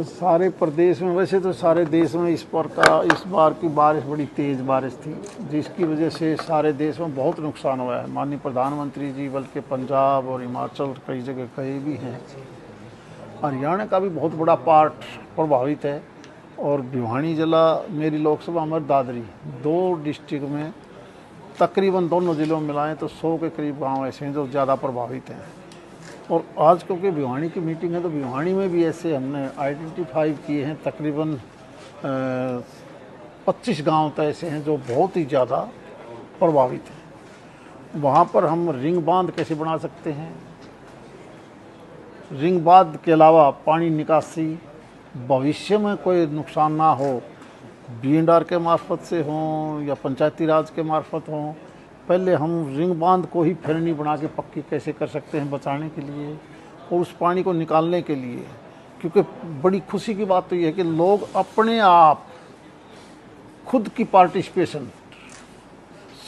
सारे प्रदेश में, वैसे तो सारे देश में इस बार की बारिश बड़ी तेज़ बारिश थी, जिसकी वजह से सारे देश में बहुत नुकसान हुआ है। माननीय प्रधानमंत्री जी बल्कि पंजाब और हिमाचल कई जगह कहीं भी हैं, हरियाणा का भी बहुत बड़ा पार्ट प्रभावित है। और भिवानी जिला मेरी लोकसभा में दादरी, दो डिस्ट्रिक्ट में तकरीबन दोनों ज़िलों में मिलाएं तो 100 के करीब गांव ऐसे हैं जो ज़्यादा प्रभावित हैं। और आज क्योंकि भिवानी की मीटिंग है तो भिवानी में भी ऐसे हमने आइडेंटिफाई किए हैं, तकरीबन 25 गांव तो ऐसे हैं जो बहुत ही ज़्यादा प्रभावित हैं। वहाँ पर हम रिंग बांध कैसे बना सकते हैं, रिंग बांध के अलावा पानी निकासी भविष्य में कोई नुकसान ना हो, BNR के मार्फत से हों या पंचायती राज के मार्फत हों, पहले हम रिंग बांध को ही फिरनी बना के पक्की कैसे कर सकते हैं बचाने के लिए और उस पानी को निकालने के लिए। क्योंकि बड़ी खुशी की बात तो ये है कि लोग अपने आप खुद की पार्टिसिपेशन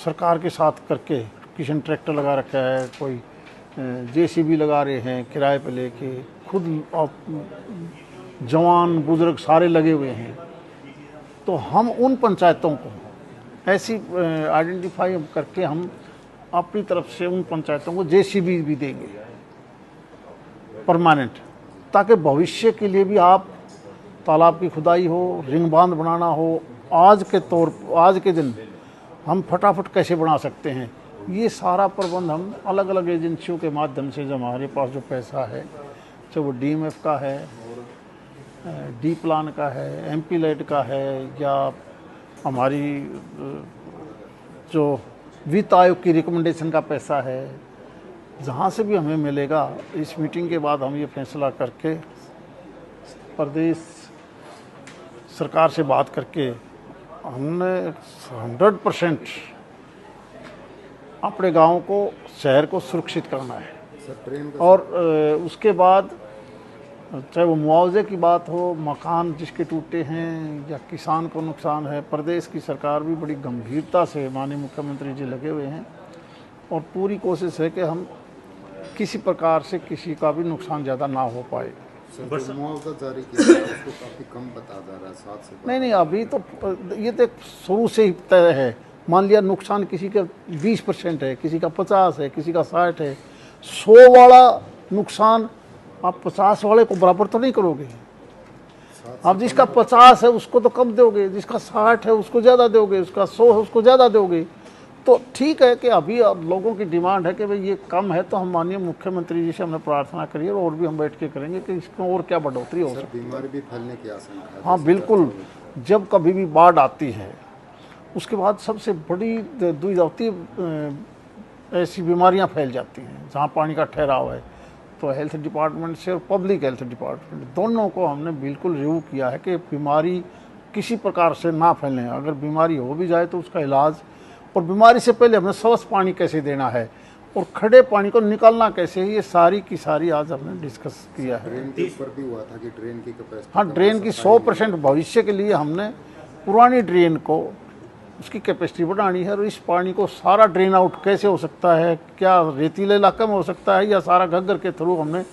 सरकार के साथ करके, किसान ट्रैक्टर लगा रखा है, कोई JCB लगा रहे हैं किराए पे लेके, खुद जवान बुजुर्ग सारे लगे हुए हैं। तो हम उन पंचायतों को ऐसी आइडेंटिफाई करके हम अपनी तरफ से उन पंचायतों को JCB भी देंगे परमानेंट, ताकि भविष्य के लिए भी आप तालाब की खुदाई हो, रिंग बांध बनाना हो, आज के दिन हम फटाफट कैसे बना सकते हैं, ये सारा प्रबंध हम अलग अलग एजेंसियों के माध्यम से, जब हमारे पास जो पैसा है, चाहे वो DMF का है, D प्लान का है, MP लेड का है, या हमारी जो वित्त आयोग की रिकमेंडेशन का पैसा है, जहाँ से भी हमें मिलेगा, इस मीटिंग के बाद हम ये फैसला करके प्रदेश सरकार से बात करके हमने 100% अपने गाँव को, शहर को सुरक्षित करना है। और उसके बाद चाहे वो मुआवजे की बात हो, मकान जिसके टूटे हैं या किसान को नुकसान है, प्रदेश की सरकार भी बड़ी गंभीरता से, माननीय मुख्यमंत्री जी लगे हुए हैं और पूरी कोशिश है कि हम किसी प्रकार से किसी का भी नुकसान ज़्यादा ना हो पाए। मुआवजा जारी किया है उसको काफ़ी कम बता जा रहा है, 7 से नहीं, अभी तो ये तो शुरू से ही तय है। मान लिया नुकसान किसी का 20% है, किसी का 50 है, किसी का 60 है। 100 वाला नुकसान आप 50 वाले को बराबर तो नहीं करोगे। आप जिसका 50 है उसको तो कम दोगे, जिसका 60 है उसको ज़्यादा दोगे, उसका 100 है उसको ज़्यादा दोगे। तो ठीक है कि अभी अब लोगों की डिमांड है कि भाई ये कम है, तो हम माननीय मुख्यमंत्री जी से हमने प्रार्थना करी है और भी हम बैठ के करेंगे कि इसमें और क्या बढ़ोतरी हो सकती है। बीमारी भी फैलने की आशंका है। हाँ बिल्कुल, जब कभी भी बाढ़ आती है उसके बाद सबसे बड़ी दुविधा होती है, ऐसी बीमारियाँ फैल जाती हैं जहाँ पानी का ठहराव है। तो हेल्थ डिपार्टमेंट से और पब्लिक हेल्थ डिपार्टमेंट दोनों को हमने बिल्कुल रिव्यू किया है कि बीमारी किसी प्रकार से ना फैले। अगर बीमारी हो भी जाए तो उसका इलाज, और बीमारी से पहले हमें स्वच्छ पानी कैसे देना है और खड़े पानी को निकालना कैसे है, ये सारी की सारी आज हमने डिस्कस किया है। ड्रेन के ऊपर भी हुआ था कि ड्रेन की कैपेसिटी, हाँ, ड्रेन की 100% भविष्य के लिए हमने पुरानी ड्रेन को, उसकी कैपेसिटी बढ़ानी है और इस पानी को सारा ड्रेन आउट कैसे हो सकता है, क्या रेतीले इलाके में हो सकता है या सारा घग्गर के थ्रू हमने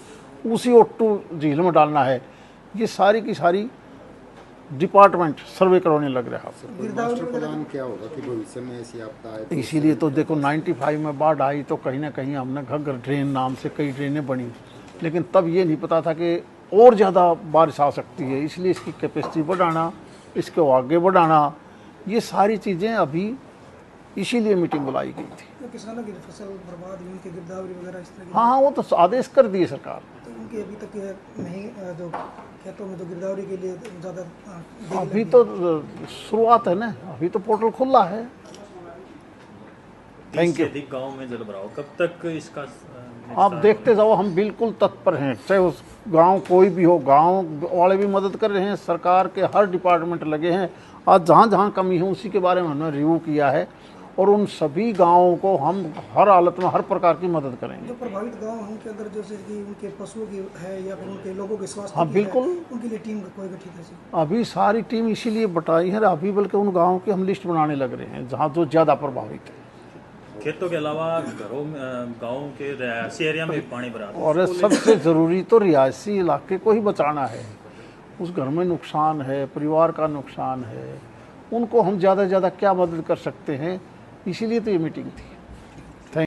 उसी O2 झील में डालना है, ये सारी की सारी डिपार्टमेंट सर्वे करवाने लग रहा है। मास्टर प्लान क्या होगा कि भविष्य में ऐसी आपदा आए? इसीलिए तो देखो 95 में बाढ़ आई तो कहीं ना कहीं हमने घग्गर ड्रेन नाम से कई ड्रेनें बनी, लेकिन तब ये नहीं पता था कि और ज़्यादा बारिश आ सकती है, इसलिए इसकी कैपेसिटी बढ़ाना, इसको आगे बढ़ाना, ये सारी चीज़ें अभी इसीलिए मीटिंग बुलाई गई थी। तो किसानों की फसल बर्बाद हुई, उनकी गिरदावरी वगैरह इस तरह की, हाँ, वो तो आदेश कर दिए सरकार। तो उनकी अभी तक नहीं, जो खेतों में जो गिरदावरी के लिए ज़्यादा अभी तो शुरुआत है ना, अभी तो पोर्टल खुला है। Thank you. अधिक गाँव में जल भराव, कब तक इसका आप देखते जाओ, हम बिल्कुल तत्पर हैं, चाहे उस गांव कोई भी हो, गांव वाले भी मदद कर रहे हैं, सरकार के हर डिपार्टमेंट लगे हैं। आज जहाँ जहाँ कमी है उसी के बारे में हमने रिव्यू किया है और उन सभी गांवों को हम हर हालत में हर प्रकार की मदद करेंगे। जो प्रभावित गांव हैं उनके अंदर जैसे कि उनके पशुओं की है या फिर उनके लोगों के स्वास्थ्य हाँ की बिल्कुल, है, उनके लिए टीम कोई गठित है? अभी सारी टीम इसीलिए बटाई है, अभी बल्कि उन गाँव की हम लिस्ट बनाने लग रहे हैं जहाँ जो ज़्यादा प्रभावित है। खेतों के अलावा घरों में, गाँव के रिहायशी एरिया में भी पानी भरा था। और सबसे ज़रूरी तो रिहायशी इलाके को ही बचाना है। उस घर में नुकसान है, परिवार का नुकसान है, उनको हम ज़्यादा से ज़्यादा क्या मदद कर सकते हैं, इसीलिए तो ये मीटिंग थी।